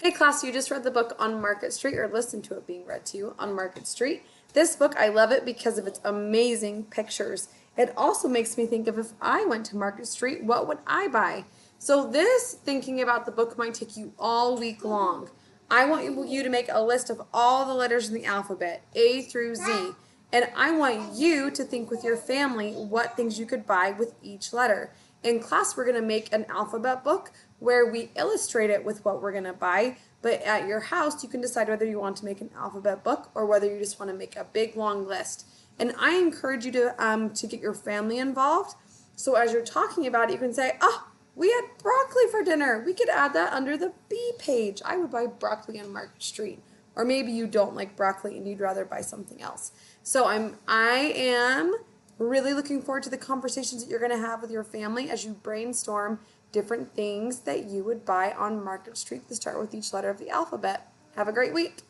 Hey class, you just read the book on Market Street or listened to it being read to you on Market Street. This book, I love it because of its amazing pictures. It also makes me think of if I went to Market Street, what would I buy? So this thinking about the book might take you all week long. I want you to make a list of all the letters in the alphabet, A through Z. And I want you to think with your family what things you could buy with each letter. In class, we're going to make an alphabet book where we illustrate it with what we're going to buy. But at your house, you can decide whether you want to make an alphabet book or whether you just want to make a big long list. And I encourage you to get your family involved. So as you're talking about it, you can say, "Oh, we had broccoli for dinner. We could add that under the B page. I would buy broccoli on Market Street." Or maybe you don't like broccoli and you'd rather buy something else. So I am really looking forward to the conversations that you're going to have with your family as you brainstorm different things that you would buy on Market Street to start with each letter of the alphabet. Have a great week.